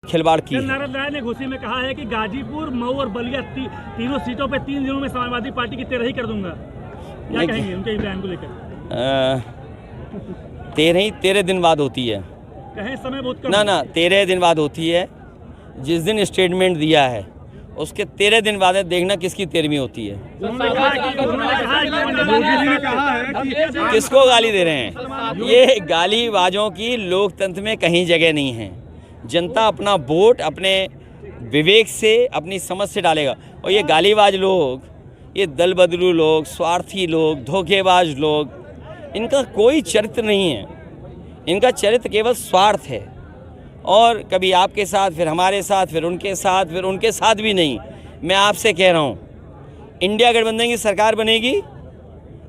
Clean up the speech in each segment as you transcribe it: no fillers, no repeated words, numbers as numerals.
खिलवाड़ की है। नारायण राय ने घोषणा में कहा है कि गाजीपुर, मऊ और बलिया तीनों सीटों पे 3 दिनों में समाजवादी पार्टी की 13 ही कर दूंगा। क्या कहेंगे उनके बयान को लेकर? 13 दिन बाद होती है। कहें समय बहुत कम ना 13 दिन बाद होती है। जिस दिन स्टेटमेंट दिया है उसके 13 दिन बाद देखना किसकी 13वीं होती है। किसको गाली दे रहे हैं? ये गालीबाजों की लोकतंत्र में कहीं जगह नहीं है। जनता अपना वोट अपने विवेक से, अपनी समझ से डालेगा। और ये गालीबाज लोग, ये दल बदलू लोग, स्वार्थी लोग, धोखेबाज लोग, इनका कोई चरित्र नहीं है। इनका चरित्र केवल स्वार्थ है। और कभी आपके साथ, फिर हमारे साथ, फिर उनके साथ, फिर उनके साथ भी नहीं। मैं आपसे कह रहा हूँ, इंडिया गठबंधन की सरकार बनेगी,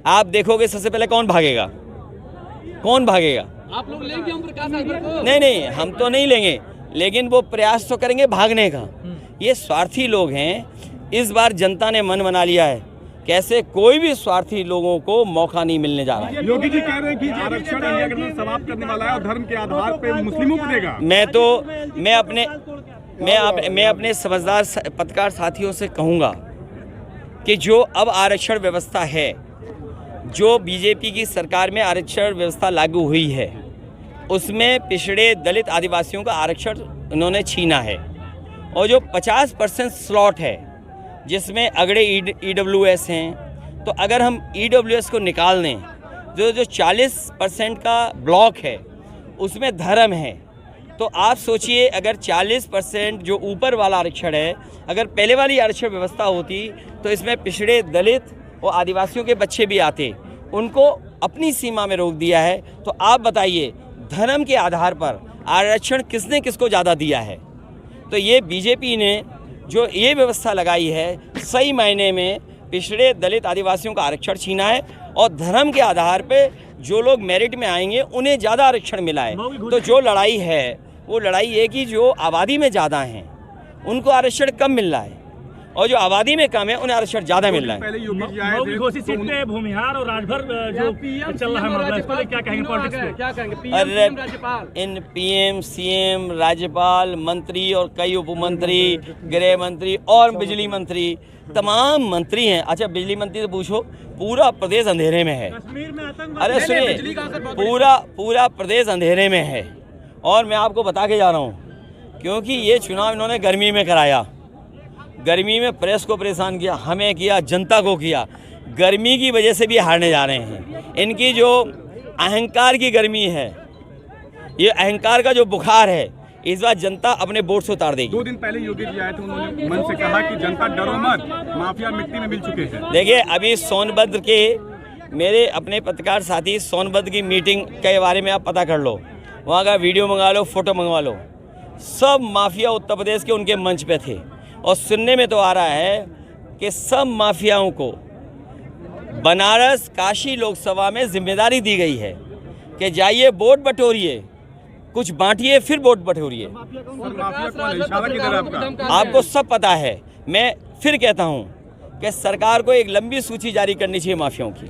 आप देखोगे सबसे पहले कौन भागेगा? कौन भागेगा? आप लोग लेंगे ओम प्रकाश राजभर को? नहीं, हम तो नहीं लेंगे, लेकिन वो प्रयास तो करेंगे भागने का। ये स्वार्थी लोग हैं। इस बार जनता ने मन बना लिया है, कैसे कोई भी स्वार्थी लोगों को मौका नहीं मिलने जा रहा है। योगी जी कह रहे हैं कि आरक्षण इंडिया गठबंधन समाप्त करने वाला है और धर्म के आधार पे मुस्लिमों को देगा। मैं अपने समझदार पत्रकार साथियों से कहूँगा कि जो अब आरक्षण व्यवस्था है, जो बीजेपी की सरकार में आरक्षण व्यवस्था लागू हुई है, उसमें पिछड़े दलित आदिवासियों का आरक्षण उन्होंने छीना है। और जो 50% स्लॉट है जिसमें अगड़े EWS हैं, तो अगर हम EWS को निकाल दें, जो 40% का ब्लॉक है उसमें धर्म है, तो आप सोचिए अगर 40% जो ऊपर वाला आरक्षण है, अगर पहले वाली आरक्षण व्यवस्था होती तो इसमें पिछड़े दलित और आदिवासियों के बच्चे भी आते। उनको अपनी सीमा में रोक दिया है। तो आप बताइए, धर्म के आधार पर आरक्षण किसने किसको ज़्यादा दिया है? तो ये बीजेपी ने जो ये व्यवस्था लगाई है, सही मायने में पिछड़े दलित आदिवासियों का आरक्षण छीना है। और धर्म के आधार पे जो लोग मेरिट में आएंगे उन्हें ज़्यादा आरक्षण मिला है। तो जो लड़ाई है वो लड़ाई है कि जो आबादी में ज़्यादा हैं उनको आरक्षण कम मिल रहा है, और जो आबादी में कम है उन्हें आरक्षण ज़्यादा मिल रहा है। पहले घोषित सीट पे भूमिहार और राजभर जो चल रहा है मामला, इस पर क्या कहेंगे? पॉलिटिक्स पे क्या कहेंगे? अरे इन PM, CM, राज्यपाल, मंत्री और कई उपमंत्री, गृह मंत्री और बिजली मंत्री, तमाम मंत्री हैं। अच्छा, बिजली मंत्री से पूछो, पूरा प्रदेश अंधेरे में है। अरे सुनिए, पूरा प्रदेश अंधेरे में है। और मैं आपको बता के जा रहा हूँ, क्योंकि ये चुनाव इन्होंने गर्मी में कराया। गर्मी में प्रेस को परेशान किया, हमें किया, जनता को किया। गर्मी की वजह से भी हारने जा रहे हैं। इनकी जो अहंकार की गर्मी है, ये अहंकार का जो बुखार है, इस बार जनता अपने वोट से उतार देगी। 2 दिन पहले योगी जी आए थे, उन्होंने मन से कहा कि जनता डरो मत, माफिया मिट्टी में मिल चुके हैं। देखिए, अभी सोनभद्र के मेरे अपने पत्रकार साथी, सोनभद्र की मीटिंग के बारे में आप पता कर लो, वहाँ का वीडियो मंगा लो, फोटो मंगवा लो। सब माफिया उत्तर प्रदेश के उनके मंच पे थे। और सुनने में तो आ रहा है कि सब माफियाओं को बनारस, काशी लोकसभा में जिम्मेदारी दी गई है कि जाइए वोट बटोरिए, कुछ बांटिए, फिर वोट बटोरिए। आपको सब पता है। मैं फिर कहता हूं कि सरकार को एक लंबी सूची जारी करनी चाहिए माफियाओं की।